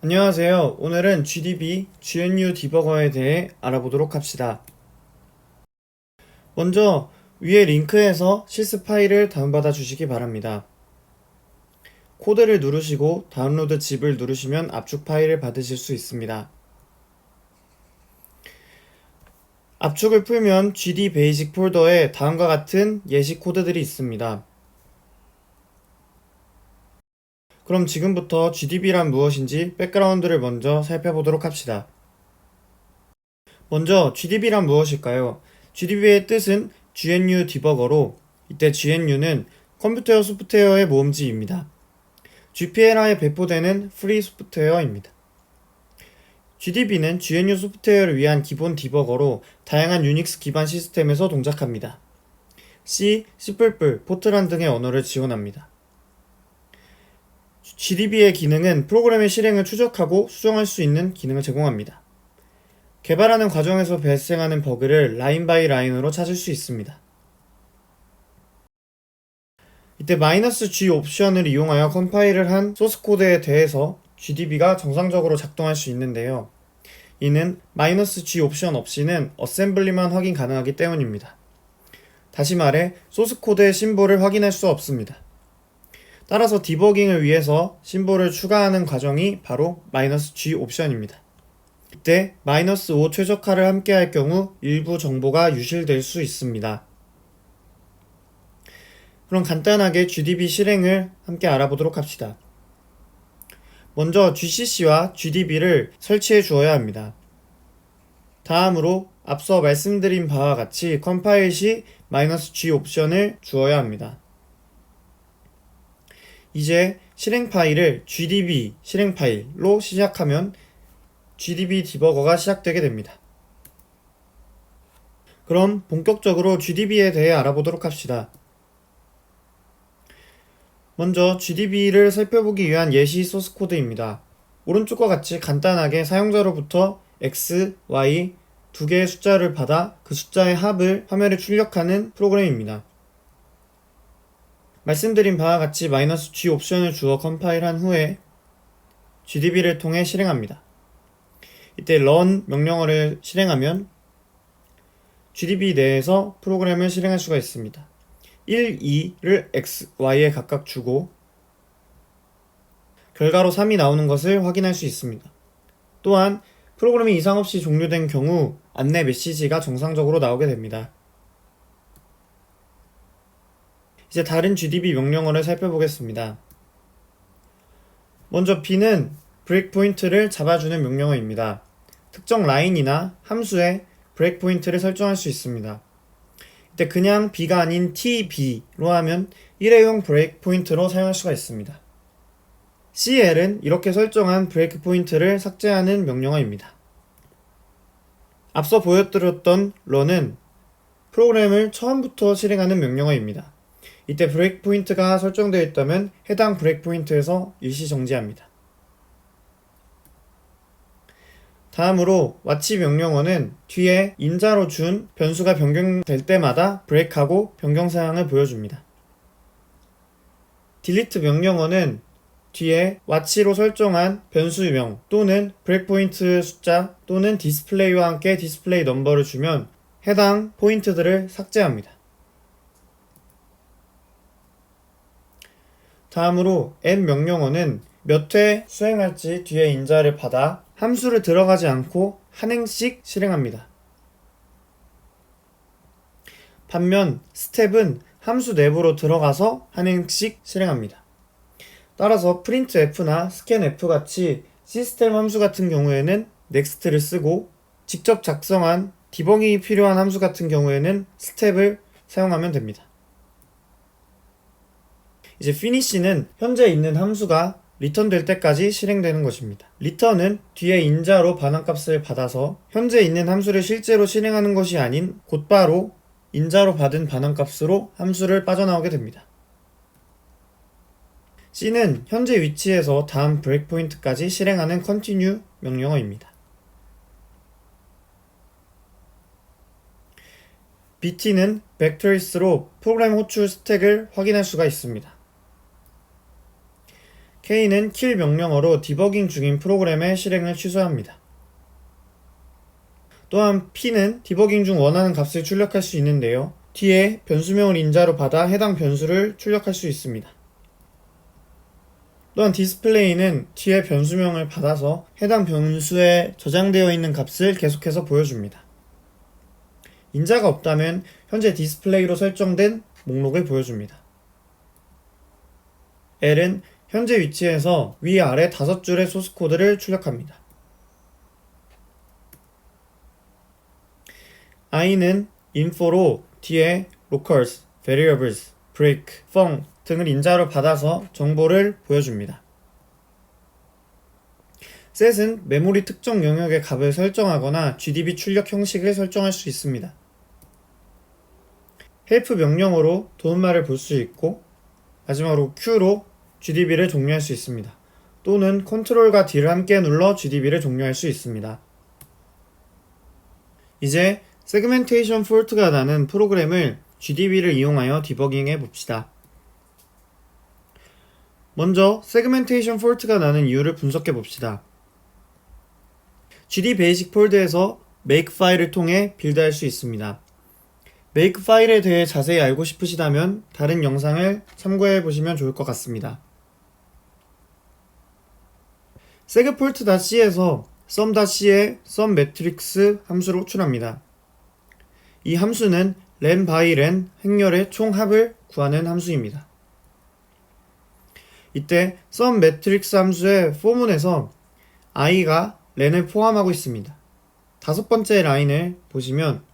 안녕하세요. 오늘은 GDB, GNU 디버거에 대해 알아보도록 합시다. 먼저 위에 링크에서 실습 파일을 다운받아 주시기 바랍니다. 코드를 누르시고 다운로드 짚을 누르시면 압축 파일을 받으실 수 있습니다. 압축을 풀면 GD 베이직 폴더에 다음과 같은 예시 코드들이 있습니다. 그럼 지금부터 GDB란 무엇인지 백그라운드를 먼저 살펴보도록 합시다. 먼저 GDB란 무엇일까요? GDB의 뜻은 GNU 디버거로 이때 GNU는 컴퓨터 소프트웨어의 모음지입니다. GPLI에 배포되는 프리 소프트웨어입니다. GDB는 GNU 소프트웨어를 위한 기본 디버거로 다양한 유닉스 기반 시스템에서 동작합니다. C, C++, 포트란 등의 언어를 지원합니다. GDB의 기능은 프로그램의 실행을 추적하고 수정할 수 있는 기능을 제공합니다. 개발하는 과정에서 발생하는 버그를 라인 바이 라인으로 찾을 수 있습니다. 이때 "-G 옵션을 이용하여 컴파일을 한 소스코드에 대해서 GDB가 정상적으로 작동할 수 있는데요. 이는 "-G 옵션 없이는 어셈블리만 확인 가능하기 때문입니다. 다시 말해 소스코드의 심볼을 확인할 수 없습니다. 따라서 디버깅을 위해서 심볼을 추가하는 과정이 바로 "-G 옵션입니다. 이때 "-5 최적화를 함께 할 경우 일부 정보가 유실될 수 있습니다. 그럼 간단하게 GDB 실행을 함께 알아보도록 합시다. 먼저 GCC와 GDB를 설치해 주어야 합니다. 다음으로 앞서 말씀드린 바와 같이 컴파일 시 "-G 옵션을 주어야 합니다. 이제 실행 파일을 GDB 실행 파일로 시작하면 GDB 디버거가 시작되게 됩니다. 그럼 본격적으로 GDB에 대해 알아보도록 합시다. 먼저 GDB를 살펴보기 위한 예시 소스 코드입니다. 오른쪽과 같이 간단하게 사용자로부터 X, Y 두 개의 숫자를 받아 그 숫자의 합을 화면에 출력하는 프로그램입니다. 말씀드린 바와 같이 "-G 옵션을 주어 컴파일한 후에 GDB를 통해 실행합니다. 이때 run 명령어를 실행하면 GDB 내에서 프로그램을 실행할 수가 있습니다. 1, 2를 X, Y에 각각 주고 결과로 3이 나오는 것을 확인할 수 있습니다. 또한 프로그램이 이상 없이 종료된 경우 안내 메시지가 정상적으로 나오게 됩니다. 이제 다른 GDB 명령어를 살펴보겠습니다. 먼저 B는 브레이크 포인트를 잡아주는 명령어입니다. 특정 라인이나 함수에 브레이크 포인트를 설정할 수 있습니다. 이때 그냥 B가 아닌 TB로 하면 일회용 브레이크 포인트로 사용할 수가 있습니다. CL은 이렇게 설정한 브레이크 포인트를 삭제하는 명령어입니다. 앞서 보여드렸던 run은 프로그램을 처음부터 실행하는 명령어입니다. 이때 브레이크 포인트가 설정되어 있다면 해당 브레이크 포인트에서 일시 정지합니다. 다음으로 watch 명령어는 뒤에 인자로 준 변수가 변경될 때마다 브레이크하고 변경 사항을 보여줍니다. delete 명령어는 뒤에 watch로 설정한 변수명 또는 브레이크 포인트 숫자 또는 디스플레이와 함께 디스플레이 넘버를 주면 해당 포인트들을 삭제합니다. 다음으로 end 명령어는 몇 회 수행할지 뒤에 인자를 받아 함수를 들어가지 않고 한 행씩 실행합니다. 반면 step은 함수 내부로 들어가서 한 행씩 실행합니다. 따라서 printf나 scanf 같이 시스템 함수 같은 경우에는 next를 쓰고 직접 작성한 디버깅이 필요한 함수 같은 경우에는 step을 사용하면 됩니다. 이제 finish는 현재 있는 함수가 리턴 될 때까지 실행되는 것입니다. return은 뒤에 인자로 반환값을 받아서 현재 있는 함수를 실제로 실행하는 것이 아닌 곧바로 인자로 받은 반환값으로 함수를 빠져나오게 됩니다. C는 현재 위치에서 다음 브레이크 포인트까지 실행하는 continue 명령어입니다. BT는 백트레이스로 프로그램 호출 스택을 확인할 수가 있습니다. K는 kill 명령어로 디버깅 중인 프로그램의 실행을 취소합니다. 또한 P는 디버깅 중 원하는 값을 출력할 수 있는데요. T에 변수명을 인자로 받아 해당 변수를 출력할 수 있습니다. 또한 디스플레이는 T의 변수명을 받아서 해당 변수에 저장되어 있는 값을 계속해서 보여줍니다. 인자가 없다면 현재 디스플레이로 설정된 목록을 보여줍니다. L은 현재 위치에서 위아래 5줄의 소스 코드를 출력합니다. I는 info로 T의 locals, variables, break, func 등을 인자로 받아서 정보를 보여줍니다. set은 메모리 특정 영역의 값을 설정하거나 GDB 출력 형식을 설정할 수 있습니다. help 명령어로 도움말을 볼 수 있고, 마지막으로 Q로 GDB를 종료할 수 있습니다. 또는 Ctrl과 D를 함께 눌러 GDB를 종료할 수 있습니다. 이제 세그멘테이션 폴트가 나는 프로그램을 GDB를 이용하여 디버깅해 봅시다. 먼저 세그멘테이션 폴트가 나는 이유를 분석해 봅시다. GD 베이직 폴드에서 make 파일을 통해 빌드할 수 있습니다. make 파일에 대해 자세히 알고 싶으시다면 다른 영상을 참고해 보시면 좋을 것 같습니다. segport.c에서 sum.c의 sumMatrix 함수를 호출합니다. 이 함수는 len by len 행렬의 총합을 구하는 함수입니다. 이때 sumMatrix 함수의 for문에서 i가 len을 포함하고 있습니다. 5번째 라인을 보시면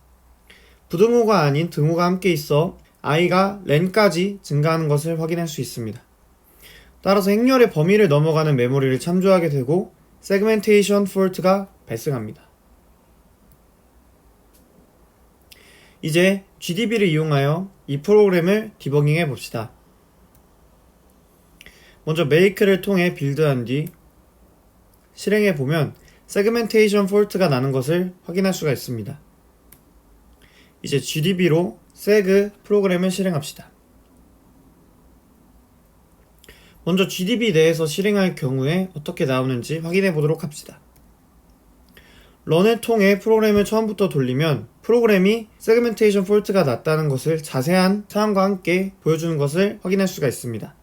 부등호가 아닌 등호가 함께 있어 i가 len까지 증가하는 것을 확인할 수 있습니다. 따라서 행렬의 범위를 넘어가는 메모리를 참조하게 되고 세그멘테이션 폴트가 발생합니다. 이제 GDB를 이용하여 이 프로그램을 디버깅해 봅시다. 먼저 make를 통해 빌드한 뒤 실행해 보면 세그멘테이션 폴트가 나는 것을 확인할 수가 있습니다. 이제 GDB로 seg 프로그램을 실행합시다. 먼저 GDB 내에서 실행할 경우에 어떻게 나오는지 확인해 보도록 합시다. 런을 통해 프로그램을 처음부터 돌리면 프로그램이 세그멘테이션 폴트가 났다는 것을 자세한 사항과 함께 보여주는 것을 확인할 수가 있습니다.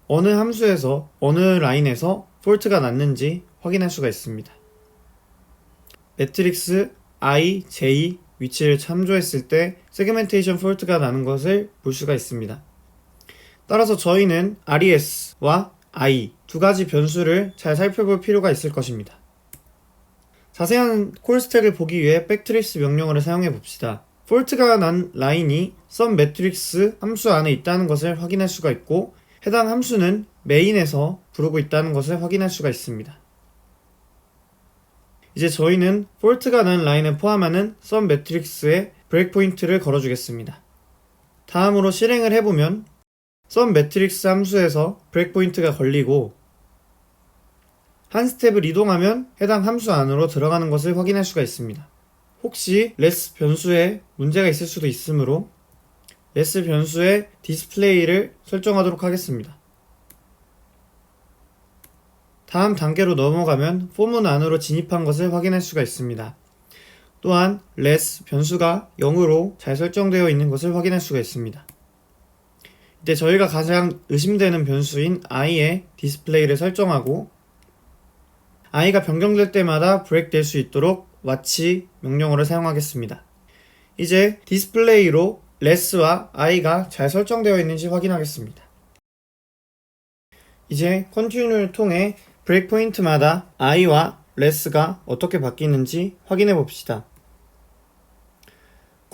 어느 함수에서 어느 라인에서 폴트가 났는지 확인할 수가 있습니다. 매트릭스 i, j 위치를 참조했을 때 세그멘테이션 폴트가 나는 것을 볼 수가 있습니다. 따라서 저희는 res와 i 두 가지 변수를 잘 살펴볼 필요가 있을 것입니다. 자세한 콜 스택을 보기 위해 백트레이스 명령어를 사용해 봅시다. 폴트가 난 라인이 sumMatrix 함수 안에 있다는 것을 확인할 수가 있고 해당 함수는 메인에서 부르고 있다는 것을 확인할 수가 있습니다. 이제 저희는 폴트가 난 라인을 포함하는 sumMatrix에 브레이크포인트를 걸어주겠습니다. 다음으로 실행을 해보면 sumMatrix 함수에서 브레이크포인트가 걸리고 한 스텝을 이동하면 해당 함수 안으로 들어가는 것을 확인할 수가 있습니다. 혹시 less 변수에 문제가 있을 수도 있으므로 less 변수의 디스플레이를 설정하도록 하겠습니다. 다음 단계로 넘어가면 포문 안으로 진입한 것을 확인할 수가 있습니다. 또한 less 변수가 0으로 잘 설정되어 있는 것을 확인할 수가 있습니다. 이때 저희가 가장 의심되는 변수인 i의 디스플레이를 설정하고 i가 변경될 때마다 브레이크 될 수 있도록 watch 명령어를 사용하겠습니다. 이제 디스플레이로 less와 i가 잘 설정되어 있는지 확인하겠습니다. 이제 continue를 통해 브레이크 포인트마다 i와 less가 어떻게 바뀌는지 확인해 봅시다.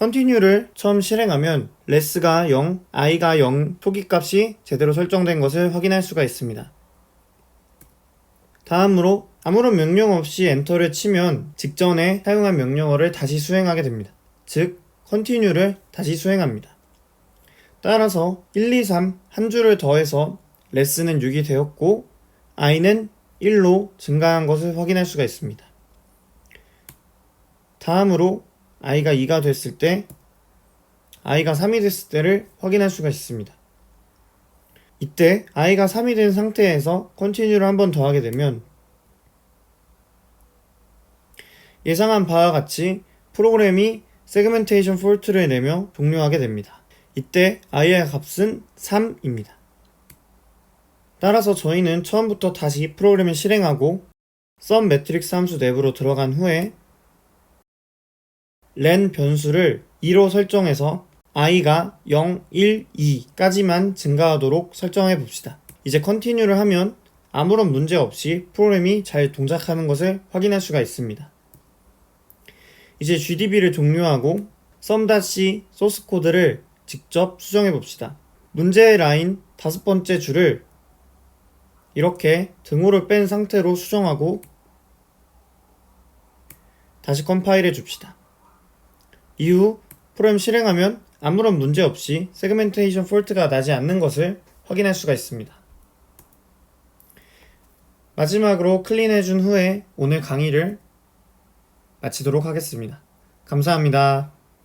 continue를 처음 실행하면 less가 0, i가 0 표기값이 제대로 설정된 것을 확인할 수가 있습니다. 다음으로 아무런 명령 없이 엔터를 치면 직전에 사용한 명령어를 다시 수행하게 됩니다. 즉, continue를 다시 수행합니다. 따라서 1, 2, 3 한 줄을 더해서 less는 6이 되었고 i는 1로 증가한 것을 확인할 수가 있습니다. 다음으로 i가 2가 됐을 때 i가 3이 됐을 때를 확인할 수가 있습니다. 이때 i가 3이 된 상태에서 continue를 한 번 더 하게 되면 예상한 바와 같이 프로그램이 세그멘테이션 폴트를 내며 종료하게 됩니다. 이때 i의 값은 3입니다. 따라서 저희는 처음부터 다시 프로그램을 실행하고 sum 매트릭스 함수 내부로 들어간 후에 len 변수를 2로 설정해서 i가 0, 1, 2까지만 증가하도록 설정해 봅시다. 이제 continue를 하면 아무런 문제 없이 프로그램이 잘 동작하는 것을 확인할 수가 있습니다. 이제 GDB를 종료하고 sum.c 소스 코드를 직접 수정해 봅시다. 문제의 라인 5번째 줄을 이렇게 등호를 뺀 상태로 수정하고 다시 컴파일해 줍시다. 이후 프로그램 실행하면 아무런 문제 없이 세그멘테이션 폴트가 나지 않는 것을 확인할 수가 있습니다. 마지막으로 클린해 준 후에 오늘 강의를 마치도록 하겠습니다. 감사합니다.